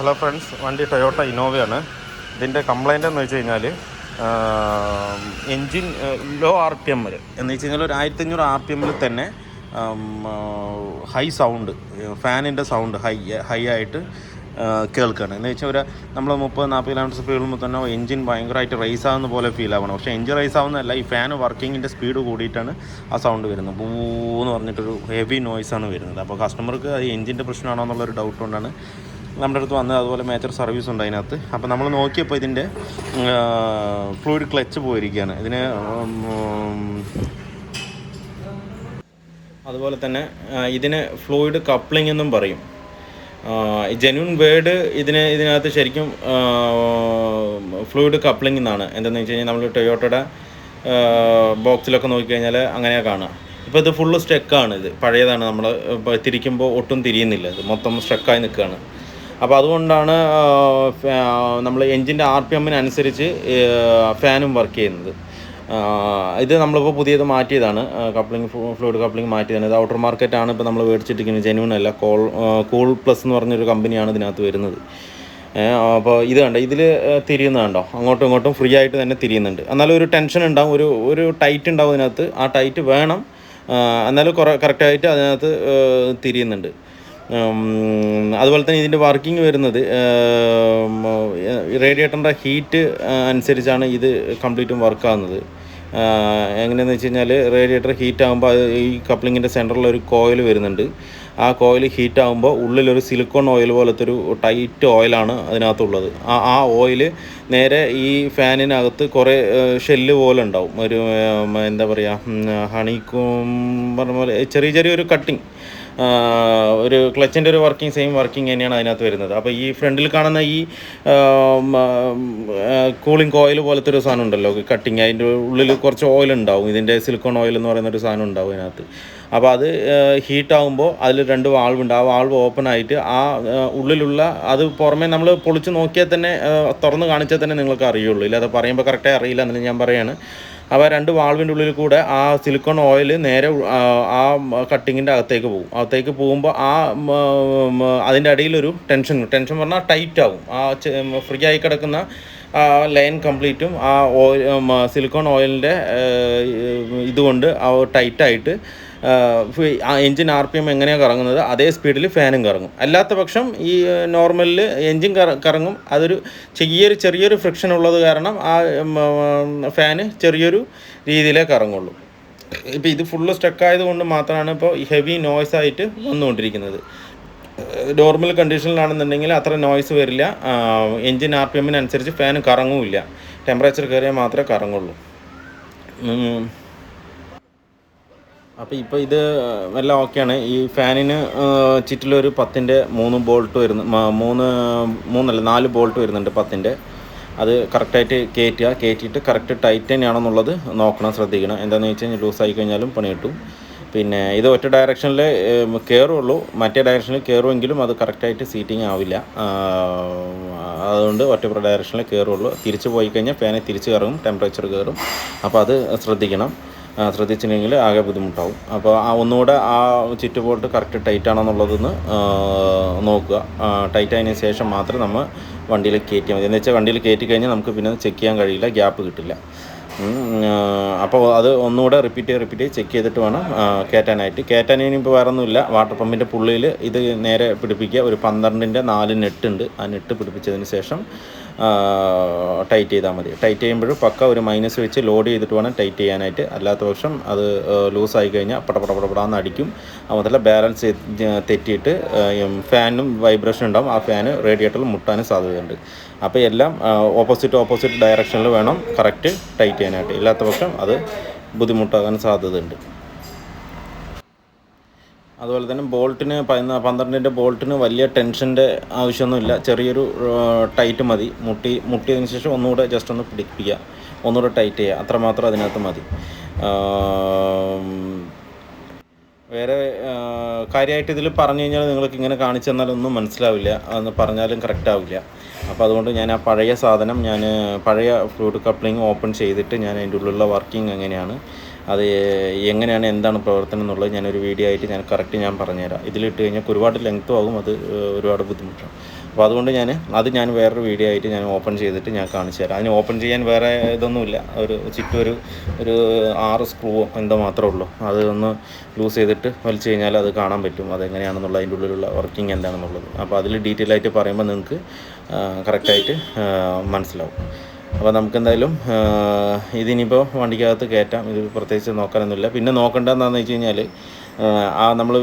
Hello friends, വണ്ടി Toyota ഇന്നോവയാണ്. ഇതിൻ്റെ complaint എന്ന് വെച്ച് കഴിഞ്ഞാൽ എൻജിൻ ലോ ആർ പി എമ്മിൽ എന്ന് വെച്ച് കഴിഞ്ഞാൽ ഒരു 1500 RPM തന്നെ ഹൈ സൗണ്ട്, ഫാനിൻ്റെ സൗണ്ട് ഹൈ ആയിട്ട് കേൾക്കുകയാണ്. എന്ന് വെച്ചാൽ നമ്മൾ 30-40 കിലോമീറ്റർ സ്പീഡ് വരുമ്പോൾ തന്നെ എൻജിൻ ഭയങ്കരമായിട്ട് റേസ് ആവുന്ന പോലെ ഫീൽ ആവണം. പക്ഷേ എൻജിൻ റേസ് ആവുന്നതല്ല, ഈ ഫാൻ വർക്കിങ്ങിൻ്റെ സ്പീഡ് കൂടിയിട്ടാണ് ആ സൗണ്ട് വരുന്നത്. പൂന്ന് പറഞ്ഞിട്ടൊരു ഹെവി നോയ്സാണ് വരുന്നത്. അപ്പോൾ കസ്റ്റമർക്ക് അത് എൻജിൻ്റെ പ്രശ്നമാണോ എന്നുള്ളൊരു ഡൗട്ട് കൊണ്ടാണ് നമ്മുടെ അടുത്ത് വന്നത്. അതുപോലെ മേജർ സർവീസ് ഉണ്ട് അതിനകത്ത്. അപ്പോൾ നമ്മൾ നോക്കിയപ്പോൾ ഇതിൻ്റെ ഫ്ലൂയിഡ് ക്ലച്ച് പോയിരിക്കുകയാണ്. ഇതിന് അതുപോലെ തന്നെ ഇതിന് ഫ്ലൂയിഡ് കപ്ലിംഗ് എന്നും പറയും. ജെന്യൂൻ വേർഡ് ഇതിനകത്ത് ശരിക്കും ഫ്ലൂയിഡ് കപ്ലിംഗ് എന്നാണ്. എന്താണെന്ന് വെച്ച് കഴിഞ്ഞാൽ നമ്മൾ ടൊയോട്ടയുടെ ബോക്സിലൊക്കെ നോക്കിക്കഴിഞ്ഞാൽ അങ്ങനെയാണ് കാണുക. ഇപ്പോൾ ഇത് ഫുള്ള് സ്റ്റക്കാണ്. ഇത് പഴയതാണ്. നമ്മൾ തിരിക്കുമ്പോൾ ഒട്ടും തിരിയുന്നില്ല, ഇത് മൊത്തം സ്റ്റക്കായി നിൽക്കുകയാണ്. അപ്പോൾ അതുകൊണ്ടാണ് നമ്മൾ എൻജിൻ്റെ RPM അനുസരിച്ച് ഫാനും വർക്ക് ചെയ്യുന്നത്. ഇത് നമ്മളിപ്പോൾ പുതിയത് മാറ്റിയതാണ്, ഫ്ലൂയിഡ് കപ്ലിംഗ് മാറ്റിയതാണ്. ഇത് ഔട്ടർ മാർക്കറ്റാണ് ഇപ്പോൾ നമ്മൾ മേടിച്ചിട്ടിരിക്കുന്നത്, ജെന്യൂൻ അല്ല. കൂൾ പ്ലസ് എന്ന് പറഞ്ഞൊരു കമ്പനിയാണ് ഇതിനകത്ത് വരുന്നത്. അപ്പോൾ ഇത് കണ്ടോ, ഇതിൽ തിരിയുന്നത് കണ്ടോ, അങ്ങോട്ടും ഇങ്ങോട്ടും ഫ്രീ ആയിട്ട് തന്നെ തിരിയുന്നുണ്ട്. എന്നാലും ഒരു ടെൻഷൻ ഉണ്ടാവും, ഒരു ടൈറ്റ് ഉണ്ടാവും ഇതിനകത്ത്. ആ ടൈറ്റ് വേണം, എന്നാലും കറക്റ്റായിട്ട് അതിനകത്ത് തിരിയുന്നുണ്ട്. അതുപോലെ തന്നെ ഇതിൻ്റെ വർക്കിംഗ് വരുന്നത് റേഡിയേറ്ററിൻ്റെ ഹീറ്റ് അനുസരിച്ചാണ് ഇത് കംപ്ലീറ്റും വർക്കാകുന്നത്. എങ്ങനെയാണെന്ന് വെച്ച് കഴിഞ്ഞാൽ റേഡിയേറ്റർ ഹീറ്റ് ആകുമ്പോൾ ഈ കപ്ലിങ്ങിൻ്റെ സെൻറ്ററിൽ ഒരു കോയിൽ വരുന്നുണ്ട്. ആ കോയിൽ ഹീറ്റ് ആകുമ്പോൾ ഉള്ളിലൊരു സിലിക്കോൺ ഓയിൽ പോലത്തെ ഒരു ടൈറ്റ് ഓയിലാണ് അതിനകത്തുള്ളത്. ആ ഓയിൽ നേരെ ഈ ഫാനിനകത്ത് കുറേ ഷെല്ല് പോലെ ഉണ്ടാവും. ഒരു എന്താ പറയുക, ഹണിക്കും പറഞ്ഞ പോലെ ചെറിയൊരു കട്ടിങ്, ഒരു ക്ലച്ചിൻ്റെ ഒരു സെയിം വർക്കിംഗ് തന്നെയാണ് അതിനകത്ത് വരുന്നത്. അപ്പോൾ ഈ ഫ്രണ്ടിൽ കാണുന്ന ഈ കൂളിംഗ് കോയിൽ പോലത്തെ ഒരു സാധനം ഉണ്ടല്ലോ, കട്ടിങ്, അതിൻ്റെ ഉള്ളിൽ കുറച്ച് ഓയിൽ ഉണ്ടാവും. ഇതിൻ്റെ സിലിക്കോൺ ഓയിൽ എന്ന് പറയുന്ന ഒരു സാധനം ഉണ്ടാവും അതിനകത്ത്. അപ്പോൾ അത് ഹീറ്റ് ആകുമ്പോൾ അതിൽ 2 വാൾവ് ഉണ്ട്. ആ വാൾവ് ഓപ്പൺ ആയിട്ട് ആ ഉള്ളിലുള്ള അത് പുറമേ നമ്മൾ പൊളിച്ച് നോക്കിയാൽ തന്നെ, തുറന്ന് കാണിച്ചാൽ തന്നെ നിങ്ങൾക്ക് അറിയുള്ളൂ. ഇല്ല, അത് പറയുമ്പോൾ കറക്റ്റായി അറിയില്ല എന്നല്ല ഞാൻ പറയാണ്. അപ്പോൾ 2 വാൾവിൻ്റെ ഉള്ളിൽ കൂടെ ആ സിലിക്കോൺ ഓയിൽ നേരെ ആ കട്ടിങ്ങിൻ്റെ അകത്തേക്ക് പോകുമ്പോൾ അതിൻ്റെ ഇടയിലൊരു ടെൻഷൻ പറഞ്ഞാൽ ടൈറ്റ് ആവും. ആ ഫ്രീ ആയി കിടക്കുന്ന ലൈൻ കംപ്ലീറ്റും ആ സിലിക്കോൺ ഓയിലിൻ്റെ ഇതുകൊണ്ട് ടൈറ്റായിട്ട് എൻജിൻ RPM എങ്ങനെയാണ് കറങ്ങുന്നത് അതേ സ്പീഡിൽ ഫാനും കറങ്ങും. അല്ലാത്ത പക്ഷം ഈ നോർമലിൽ എൻജിൻ കറങ്ങും. അതൊരു ചെറിയൊരു ഫ്രിക്ഷൻ ഉള്ളത് കാരണം ആ ഫാന് ചെറിയൊരു രീതിയിലേ കറങ്ങുള്ളൂ. ഇപ്പോൾ ഇത് ഫുള്ള് സ്റ്റക്കായത് കൊണ്ട് മാത്രമാണ് ഇപ്പോൾ ഹെവി നോയ്സായിട്ട് വന്നുകൊണ്ടിരിക്കുന്നത്. നോർമൽ കണ്ടീഷനിലാണെന്നുണ്ടെങ്കിൽ അത്ര നോയ്സ് വരില്ല. എൻജിൻ RPM അനുസരിച്ച് ഫാൻ കറങ്ങുമില്ല. ടെമ്പറേച്ചർ കയറിയാൽ മാത്രമേ കറങ്ങുള്ളൂ. അപ്പോൾ ഇപ്പോൾ ഇത് എല്ലാം ഓക്കെയാണ്. ഈ ഫാനിന് ചുറ്റിലൊരു 10-ൻ്റെ 3 ബോൾട്ട് വരുന്നു, 4 ബോൾട്ട് വരുന്നുണ്ട് 10-ൻ്റെ. അത് കറക്റ്റായിട്ട് കയറ്റിയിട്ട് കറക്റ്റ് ടൈറ്റ് തന്നെയാണെന്നുള്ളത് നോക്കണം, ശ്രദ്ധിക്കണം. എന്താണെന്ന് വെച്ച് കഴിഞ്ഞാൽ ലൂസായി കഴിഞ്ഞാലും പണി കിട്ടും. പിന്നെ ഇത് ഒറ്റ ഡയറക്ഷനിൽ കയറുള്ളൂ, മറ്റേ ഡയറക്ഷനിൽ കയറുമെങ്കിലും അത് കറക്റ്റായിട്ട് സീറ്റിംഗ് ആവില്ല. അതുകൊണ്ട് ഒറ്റ ഡയറക്ഷനിൽ കയറുള്ളൂ. തിരിച്ച് പോയി കഴിഞ്ഞാൽ ഫാനെ തിരിച്ച് കറങ്ങും, ടെമ്പറേച്ചർ കയറും. അപ്പോൾ അത് ശ്രദ്ധിച്ചില്ലെങ്കിൽ ആകെ ബുദ്ധിമുട്ടാവും. അപ്പോൾ ഒന്നുകൂടെ ആ ചുറ്റ് ബോൾട്ട് കറക്റ്റ് ടൈറ്റാണെന്നുള്ളതൊന്ന് നോക്കുക. ടൈറ്റ് ആയതിനു ശേഷം മാത്രം നമ്മൾ വണ്ടിയിൽ കയറ്റിയാൽ മതി. എന്ന് വെച്ചാൽ വണ്ടിയിൽ കയറ്റി കഴിഞ്ഞാൽ നമുക്ക് പിന്നെ ചെക്ക് ചെയ്യാൻ കഴിയില്ല, ഗ്യാപ്പ് കിട്ടില്ല. അപ്പോൾ അത് ഒന്നുകൂടെ റിപ്പീറ്റ് ചെക്ക് ചെയ്തിട്ട് വേണം കയറ്റാനായിട്ട്. ഇപ്പോൾ വേറെ ഒന്നുമില്ല, വാട്ടർ പമ്പിൻ്റെ പുള്ളിയിൽ ഇത് നേരെ പിടിപ്പിക്കുക. ഒരു 12-ൻ്റെ 4 നെട്ട് ഉണ്ട്. ആ നെട്ട് പിടിപ്പിച്ചതിന് ശേഷം ടൈറ്റ് ചെയ്താൽ മതി. ടൈറ്റ് ചെയ്യുമ്പോഴും പക്ക ഒരു മൈനസ് വെച്ച് ലോഡ് ചെയ്തിട്ട് വേണം ടൈറ്റ് ചെയ്യാനായിട്ട്. അല്ലാത്ത പക്ഷം അത് ലൂസായി കഴിഞ്ഞാൽ പടപടാന്ന് അടിക്കും. അതുപോലെ ബാലൻസ് തെറ്റിയിട്ട് ഫാനും വൈബ്രേഷൻ ഉണ്ടാകും. ആ ഫാന് റേഡിയേറ്ററിൽ മുട്ടാനും സാധ്യതയുണ്ട്. അപ്പോൾ എല്ലാം ഓപ്പോസിറ്റ് ഡയറക്ഷനിൽ വേണം കറക്റ്റ് ടൈറ്റ് ചെയ്യാനായിട്ട്. ഇല്ലാത്ത പക്ഷം അത് ബുദ്ധിമുട്ടാകാൻ സാധ്യതയുണ്ട്. അതുപോലെ തന്നെ ബോൾട്ടിന് 12-ൻ്റെ ബോൾട്ടിന് വലിയ ടെൻഷൻ്റെ ആവശ്യമൊന്നുമില്ല. ചെറിയൊരു ടൈറ്റ് മതി. മുട്ടിയതിന് ശേഷം ഒന്നുകൂടെ ജസ്റ്റ് ഒന്ന് പിടിപ്പിക്കുക, ഒന്നുകൂടെ ടൈറ്റ് ചെയ്യുക, അത്രമാത്രം അതിനകത്ത് മതി. വേറെ കാര്യമായിട്ട് ഇതിൽ പറഞ്ഞു കഴിഞ്ഞാൽ നിങ്ങൾക്ക് ഇങ്ങനെ കാണിച്ചു തന്നാലൊന്നും മനസ്സിലാവില്ല, അതൊന്ന് പറഞ്ഞാലും കറക്റ്റ് ആവില്ല. അപ്പോൾ അതുകൊണ്ട് ഞാൻ ആ പഴയ ഫ്ലൂയിഡ് കപ്ലിംഗ് ഓപ്പൺ ചെയ്തിട്ട് ഞാൻ അതിൻ്റെ ഉള്ളിലുള്ള വർക്കിംഗ് എങ്ങനെയാണ് അത് എങ്ങനെയാണ് എന്താണ് പ്രവർത്തനം എന്നുള്ളത് ഞാനൊരു വീഡിയോ ആയിട്ട് ഞാൻ കറക്റ്റ് ഞാൻ പറഞ്ഞുതരാം. ഇതിലിട്ട് കഴിഞ്ഞാൽ ഒരുപാട് ലെങ്ത്തും ആകും, അത് ഒരുപാട് ബുദ്ധിമുട്ടാണ്. അപ്പോൾ അതുകൊണ്ട് ഞാൻ വേറൊരു വീഡിയോ ആയിട്ട് ഞാൻ ഓപ്പൺ ചെയ്തിട്ട് ഞാൻ കാണിച്ചു തരാം. അതിന് ഓപ്പൺ ചെയ്യാൻ വേറെ ഇതൊന്നുമില്ല, ചുറ്റും ഒരു 6 സ്ക്രൂവോ എന്തോ മാത്രമേ ഉള്ളൂ. അതൊന്ന് ലൂസ് ചെയ്തിട്ട് വലിച്ചു കഴിഞ്ഞാൽ അത് കാണാൻ പറ്റും അതെങ്ങനെയാണെന്നുള്ളത്, അതിൻ്റെ ഉള്ളിലുള്ള വർക്കിംഗ് എന്താണെന്നുള്ളത്. അപ്പോൾ അതിൽ ഡീറ്റെയിൽ ആയിട്ട് പറയുമ്പോൾ നിങ്ങൾക്ക് കറക്റ്റായിട്ട് മനസ്സിലാവും. അപ്പോൾ നമുക്കെന്തായാലും ഇതിനിപ്പോൾ വണ്ടിക്കകത്ത് കയറ്റാം. ഇത് പ്രത്യേകിച്ച് നോക്കാനൊന്നുമില്ല. പിന്നെ നോക്കേണ്ടതെന്താണെന്ന് വെച്ച് കഴിഞ്ഞാൽ നമ്മൾ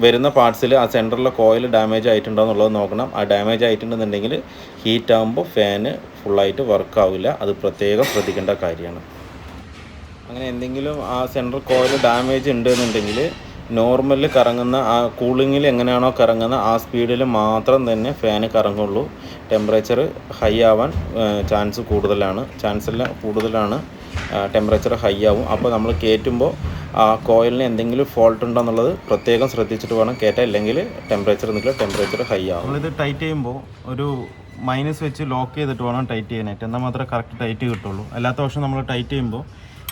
വരുന്ന പാർട്സിൽ ആ സെൻറ്ററിലെ കോയിൽ ഡാമേജ് ആയിട്ടുണ്ടോ എന്നുള്ളത് നോക്കണം. ആ ഡാമേജ് ആയിട്ടുണ്ടെന്നുണ്ടെങ്കിൽ ഹീറ്റ് ആകുമ്പോൾ ഫാന് ഫുള്ളായിട്ട് വർക്കാവില്ല. അത് പ്രത്യേകം ശ്രദ്ധിക്കേണ്ട കാര്യമാണ്. അങ്ങനെ എന്തെങ്കിലും ആ സെൻട്രൽ കോയിൽ ഡാമേജ് ഉണ്ടെന്നുണ്ടെങ്കിൽ നോർമലിൽ കറങ്ങുന്ന ആ കൂളിങ്ങിൽ എങ്ങനെയാണോ കറങ്ങുന്ന ആ സ്പീഡിൽ മാത്രം തന്നെ ഫാന് കറങ്ങുള്ളൂ. ടെമ്പറേച്ചർ ഹൈ ആവാൻ ചാൻസ് കൂടുതലാണ്. ടെമ്പറേച്ചർ ഹൈ ആവും. അപ്പോൾ നമ്മൾ കയറ്റുമ്പോൾ ആ കോയിലിന് എന്തെങ്കിലും ഫോൾട്ട് ഉണ്ടോ എന്നുള്ളത് പ്രത്യേകം ശ്രദ്ധിച്ചിട്ട് വേണം കയറ്റാൻ. ഇല്ലെങ്കിൽ ടെമ്പറേച്ചർ ഹൈ ആവും. നമ്മളിത് ടൈറ്റ് ചെയ്യുമ്പോൾ ഒരു മൈനസ് വെച്ച് ലോക്ക് ചെയ്തിട്ട് വേണം ടൈറ്റ് ചെയ്യാനായിട്ട്. എന്നാൽ മാത്രമേ കറക്റ്റ് ടൈറ്റ് കിട്ടുള്ളൂ. അല്ലാത്ത പക്ഷം നമ്മൾ ടൈറ്റ് ചെയ്യുമ്പോൾ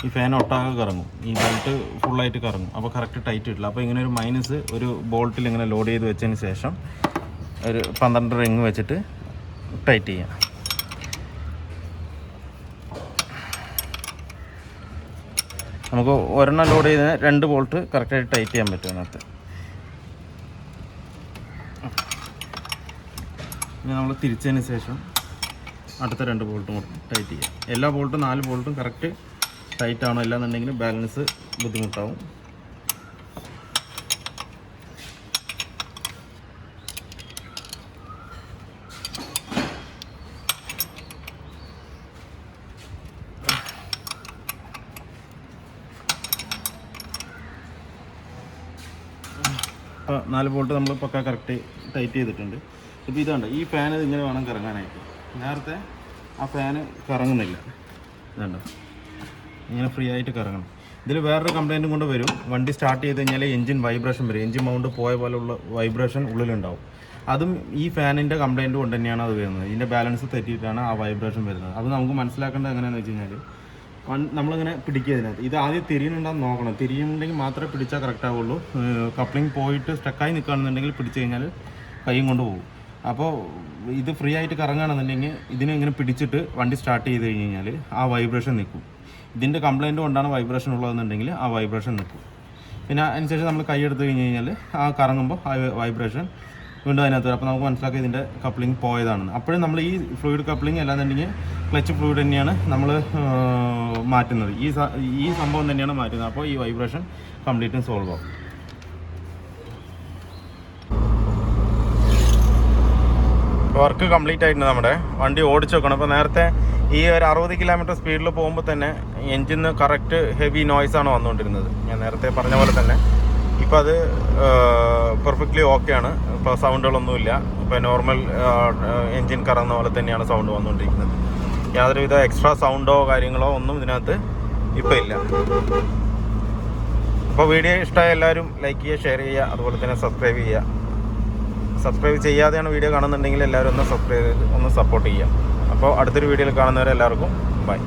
ഈ ഫാൻ ഒട്ടാകെ കറങ്ങും, ഈ ബെൽറ്റ് ഫുള്ളായിട്ട് കറങ്ങും. അപ്പോൾ കറക്റ്റ് ടൈറ്റ് കിട്ടില്ല. അപ്പോൾ ഇങ്ങനെ ഒരു മൈനസ് ഒരു ബോൾട്ടിൽ ഇങ്ങനെ ലോഡ് ചെയ്ത് വെച്ചതിന് ശേഷം ഒരു 12 റിങ് വെച്ചിട്ട് ടൈറ്റ് ചെയ്യാം. നമുക്ക് ഒരെണ്ണം ലോഡ് ചെയ്ത് 2 ബോൾട്ട് കറക്റ്റായിട്ട് ടൈറ്റ് ചെയ്യാൻ പറ്റും അതിനകത്ത്. ഇനി നമ്മൾ തിരിച്ചതിന് ശേഷം അടുത്ത 2 ബോൾട്ടും കൂടെ ടൈറ്റ് ചെയ്യാം. എല്ലാ ബോൾട്ടും 4 ബോൾട്ടും കറക്റ്റ് ടൈറ്റ് ആണോ ഇല്ലാന്നുണ്ടെങ്കിൽ ബാലൻസ് ബുദ്ധിമുട്ടാവും. അപ്പോൾ 4 ബോൾട്ട് നമ്മൾ പക്ക കറക്റ്റ് ടൈറ്റ് ചെയ്തിട്ടുണ്ട്. ഇപ്പോൾ ഇതുണ്ട്, ഈ ഫാൻ ഇങ്ങനെ വേണം കറങ്ങാനായിട്ട്. നേരത്തെ ആ ഫാന് കറങ്ങുന്നില്ല, ഇതുണ്ട്, ഇങ്ങനെ ഫ്രീ ആയിട്ട് കറങ്ങണം. ഇതിൽ വേറൊരു കംപ്ലയിൻറ്റും കൊണ്ട് വരും. വണ്ടി സ്റ്റാർട്ട് ചെയ്ത് കഴിഞ്ഞാൽ എൻജിൻ വൈബ്രേഷൻ വരും. എൻജിൻ മൗണ്ട് പോയ പോലെയുള്ള വൈബ്രേഷൻ ഉള്ളിലുണ്ടാവും. അതും ഈ ഫാനിൻ്റെ കംപ്ലയിൻറ്റ് കൊണ്ട് തന്നെയാണ് അത് വരുന്നത്. ഇതിൻ്റെ ബാലൻസ് തെറ്റിയിട്ടാണ് ആ വൈബ്രേഷൻ വരുന്നത്. അത് നമുക്ക് മനസ്സിലാക്കേണ്ടത് എങ്ങനെയാണെന്ന് വെച്ച് കഴിഞ്ഞാൽ നമ്മളിങ്ങനെ പിടിക്കുക ഇതിനകത്ത്. ഇത് ആദ്യം തിരിയുന്നുണ്ടെന്ന് നോക്കണം. തിരിയുന്നുണ്ടെങ്കിൽ മാത്രമേ പിടിച്ചാൽ കറക്റ്റ് ആവുള്ളൂ. കപ്ലിംഗ് പോയിട്ട് സ്റ്റക്കായി നിൽക്കുകയാണെന്നുണ്ടെങ്കിൽ പിടിച്ച് കഴിഞ്ഞാൽ കൈയും കൊണ്ട് പോകും. അപ്പോൾ ഇത് ഫ്രീ ആയിട്ട് കറങ്ങുകയാണെന്നുണ്ടെങ്കിൽ ഇതിനെ ഇങ്ങനെ പിടിച്ചിട്ട് വണ്ടി സ്റ്റാർട്ട് ചെയ്ത് കഴിഞ്ഞ് കഴിഞ്ഞാൽ ആ വൈബ്രേഷൻ നിൽക്കും. ഇതിൻ്റെ കംപ്ലയിൻറ്റ് കൊണ്ടാണ് വൈബ്രേഷൻ ഉള്ളതെന്നുണ്ടെങ്കിൽ ആ വൈബ്രേഷൻ നിൽക്കും. പിന്നെ അതിനുശേഷം നമ്മൾ കൈ എടുത്ത് കഴിഞ്ഞ് കഴിഞ്ഞാൽ ആ കറങ്ങുമ്പോൾ ആ വൈബ്രേഷൻ വീണ്ടും അതിനകത്ത് വരും. അപ്പോൾ നമുക്ക് മനസ്സിലാക്കി ഇതിൻ്റെ കപ്ലിംഗ് പോയതാണെന്ന്. അപ്പോഴും നമ്മൾ ഈ ഫ്ലൂയിഡ് കപ്ലിംഗ് അല്ലാന്നുണ്ടെങ്കിൽ ക്ലച്ച് ഫ്ലൂയിഡ് തന്നെയാണ് നമ്മൾ മാറ്റുന്നത്. ഈ സംഭവം തന്നെയാണ് മാറ്റുന്നത്. അപ്പോൾ ഈ വൈബ്രേഷൻ കംപ്ലീറ്റും സോൾവ് ആവും. വർക്ക് കംപ്ലീറ്റ് ആയിട്ടുണ്ട്. നമ്മുടെ വണ്ടി ഓടിച്ച് വെക്കണം. അപ്പോൾ നേരത്തെ ഈ ഒരു 60 കിലോമീറ്റർ സ്പീഡിൽ പോകുമ്പോൾ തന്നെ എൻജിന് കറക്റ്റ് ഹെവി നോയ്സാണ് വന്നുകൊണ്ടിരുന്നത്, ഞാൻ നേരത്തെ പറഞ്ഞ പോലെ തന്നെ. ഇപ്പോൾ അത് പെർഫെക്റ്റ്ലി ഓക്കെയാണ്. ഇപ്പോൾ സൗണ്ടുകളൊന്നുമില്ല. ഇപ്പോൾ നോർമൽ എൻജിൻ കറങ്ങുന്ന പോലെ തന്നെയാണ് സൗണ്ട് വന്നുകൊണ്ടിരിക്കുന്നത്. യാതൊരുവിധ എക്സ്ട്രാ സൗണ്ടോ കാര്യങ്ങളോ ഒന്നും ഇതിനകത്ത് ഇപ്പോൾ ഇല്ല. അപ്പോൾ വീഡിയോ ഇഷ്ടമായ എല്ലാവരും ലൈക്ക് ചെയ്യുക, ഷെയർ ചെയ്യുക, അതുപോലെ തന്നെ സബ്സ്ക്രൈബ് ചെയ്യുക. സബ്സ്ക്രൈബ് ചെയ്യാതെയാണ് വീഡിയോ കാണുന്നുണ്ടെങ്കിൽ എല്ലാവരും ഒന്ന് സബ്സ്ക്രൈബ് ചെയ്ത് ഒന്ന് സപ്പോർട്ട് ചെയ്യുക. അപ്പോൾ അടുത്തൊരു വീഡിയോയിൽ കാണുന്നവരെ എല്ലാവർക്കും ബൈ.